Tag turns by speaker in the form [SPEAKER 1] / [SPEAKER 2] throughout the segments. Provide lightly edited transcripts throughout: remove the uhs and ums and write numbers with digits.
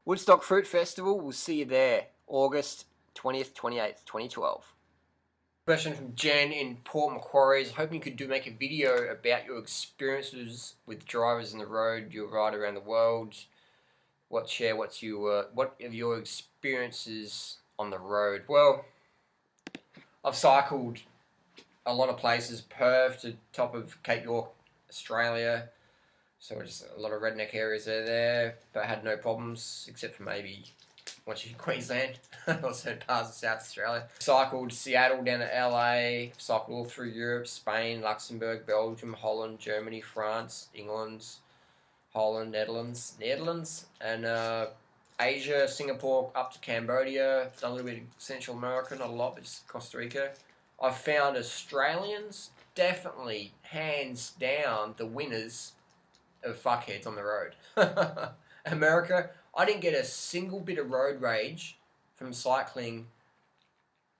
[SPEAKER 1] Woodstock Fruit Festival, we'll see you there, August 20th, 28th, 2012. Question from Jen in Port Macquarie is hoping you could make a video about your experiences with drivers on the road, your ride around the world. What of your experiences on the road? Well, I've cycled a lot of places, Perth to top of Cape York, Australia. So just a lot of redneck areas there, but I had no problems except for maybe once you're in Queensland or certain parts of South Australia. Cycled Seattle down to LA, cycled all through Europe, Spain, Luxembourg, Belgium, Holland, Germany, France, England, Holland, Netherlands, and Asia, Singapore, up to Cambodia, done a little bit of Central America, not a lot, but just Costa Rica. I've found Australians definitely, hands down, the winners of fuckheads on the road. America, I didn't get a single bit of road rage from cycling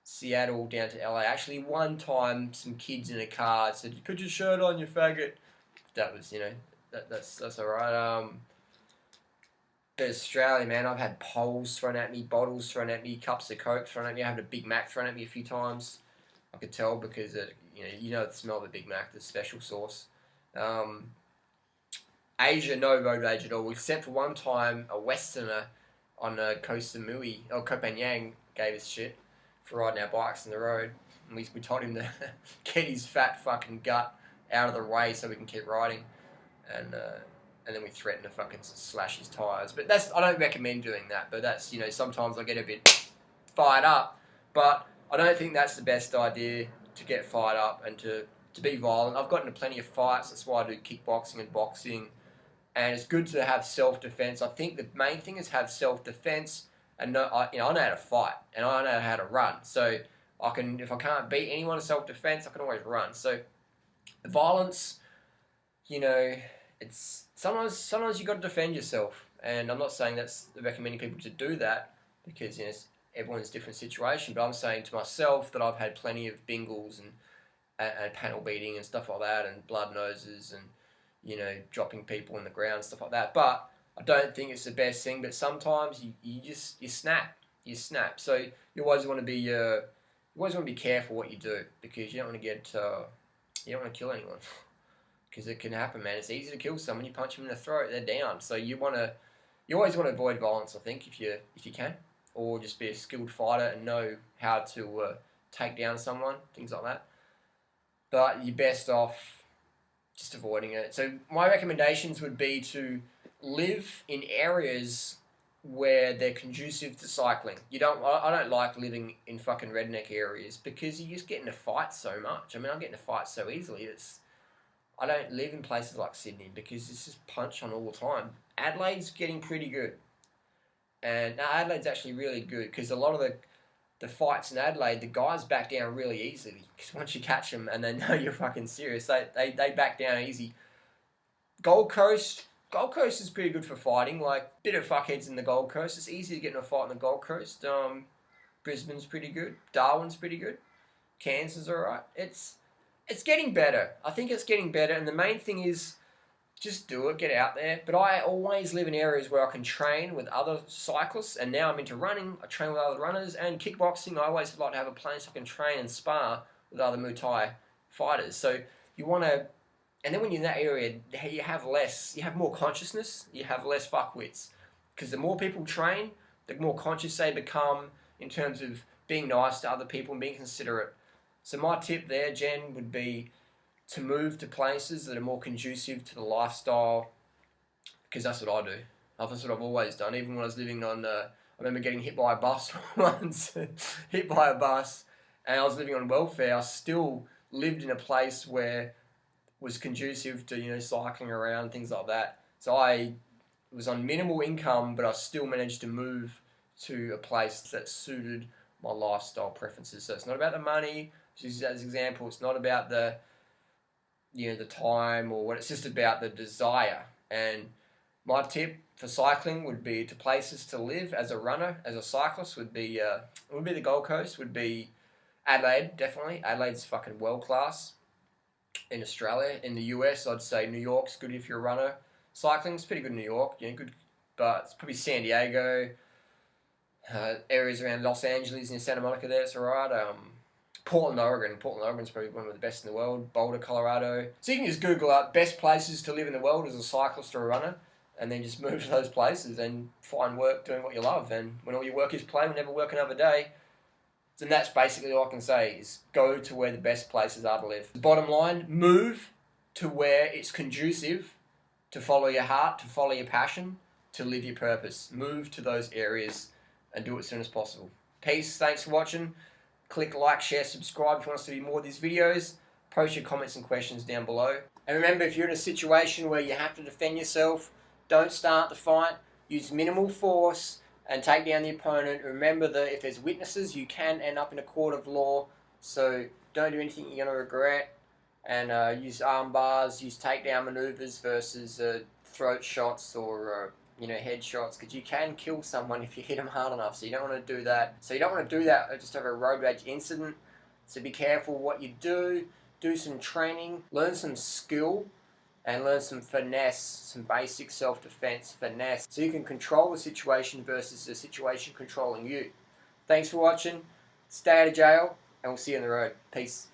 [SPEAKER 1] Seattle down to LA. Actually, one time, some kids in a car said, "Put your shirt on, you faggot." That was, that's alright. But Australia, man, I've had poles thrown at me, bottles thrown at me, cups of Coke thrown at me. I had a Big Mac thrown at me a few times. I could tell because, you know the smell of the Big Mac, the special sauce. Asia, no road rage at all, except for one time a Westerner on Koh Samui, or Koh Phangan, gave us shit for riding our bikes on the road. And we told him to get his fat fucking gut out of the way so we can keep riding. And then we threatened to fucking slash his tyres. But I don't recommend doing that, but that's, sometimes I get a bit fired up. But I don't think that's the best idea, to get fired up and to be violent. I've gotten into plenty of fights, that's why I do kickboxing and boxing. And it's good to have self-defense. I think the main thing is have self-defense, and I know how to fight, and I know how to run. So if I can't beat anyone in self-defense, I can always run. So the violence, it's sometimes you got to defend yourself. And I'm not saying that's recommending people to do that, because everyone's different situation. But I'm saying to myself that I've had plenty of bingles and panel beating and stuff like that, and blood noses and dropping people on the ground, stuff like that. But I don't think it's the best thing. But sometimes you snap. So you always want to be careful what you do, because you don't want to kill anyone, because it can happen, man. It's easy to kill someone. You punch them in the throat, they're down. So you always want to avoid violence, I think, if you can, or just be a skilled fighter and know how to take down someone, things like that. But you're best off just avoiding it. So my recommendations would be to live in areas where they're conducive to cycling. I don't like living in fucking redneck areas, because you just get into fights so much. I mean, I get into fights so easily. I don't live in places like Sydney, because it's just punch on all the time. Adelaide's getting pretty good. And no, Adelaide's actually really good, because a lot of the fights in Adelaide, the guys back down really easily, because once you catch them and they know you're fucking serious, they back down easy. Gold Coast is pretty good for fighting. Like, bit of fuckheads in the Gold Coast. It's easy to get in a fight in the Gold Coast. Brisbane's pretty good. Darwin's pretty good. Cairns is alright. It's getting better. I think it's getting better, and the main thing is just do it, get out there. But I always live in areas where I can train with other cyclists, and now I'm into running. I train with other runners, and kickboxing. I always like to have a place I can train and spar with other Muay Thai fighters. So you want to, and then when you're in that area, you have more consciousness, you have less fuckwits, because the more people train, the more conscious they become in terms of being nice to other people and being considerate. So my tip there, Jen, would be to move to places that are more conducive to the lifestyle, because that's what I do. That's what I've always done. Even when I was living on, I remember getting hit by a bus once, and I was living on welfare. I still lived in a place where was conducive to, cycling around, things like that. So I was on minimal income, but I still managed to move to a place that suited my lifestyle preferences. So it's not about the money. Just as an example, it's not about the time or what. It's just about the desire. And my tip for cycling would be to places to live as a runner, as a cyclist, would be the Gold Coast, would be Adelaide, definitely. Adelaide's fucking world class. In Australia, in the US, I'd say New York's good if you're a runner. Cycling's pretty good in New York. Good but it's probably San Diego, areas around Los Angeles near Santa Monica there, it's alright. Portland, Oregon's probably one of the best in the world. Boulder, Colorado. So you can just Google up best places to live in the world as a cyclist or a runner, and then just move to those places and find work doing what you love. And when all your work is play, we'll never work another day. And that's basically all I can say is go to where the best places are to live. The bottom line, move to where it's conducive to follow your heart, to follow your passion, to live your purpose. Move to those areas and do it as soon as possible. Peace, thanks for watching. Click like, share, subscribe if you want us to do more of these videos. Post your comments and questions down below. And remember, if you're in a situation where you have to defend yourself, don't start the fight. Use minimal force and take down the opponent. Remember that if there's witnesses, you can end up in a court of law. So don't do anything you're going to regret. And use arm bars, use takedown maneuvers versus throat shots or head shots, because you can kill someone if you hit them hard enough. So you don't want to do that. So you don't want to do that just over a road rage incident. So be careful what you do. Do some training, learn some skill, and learn some finesse, some basic self-defense finesse, so you can control the situation versus the situation controlling you. Thanks for watching. Stay out of jail, and we'll see you on the road. Peace.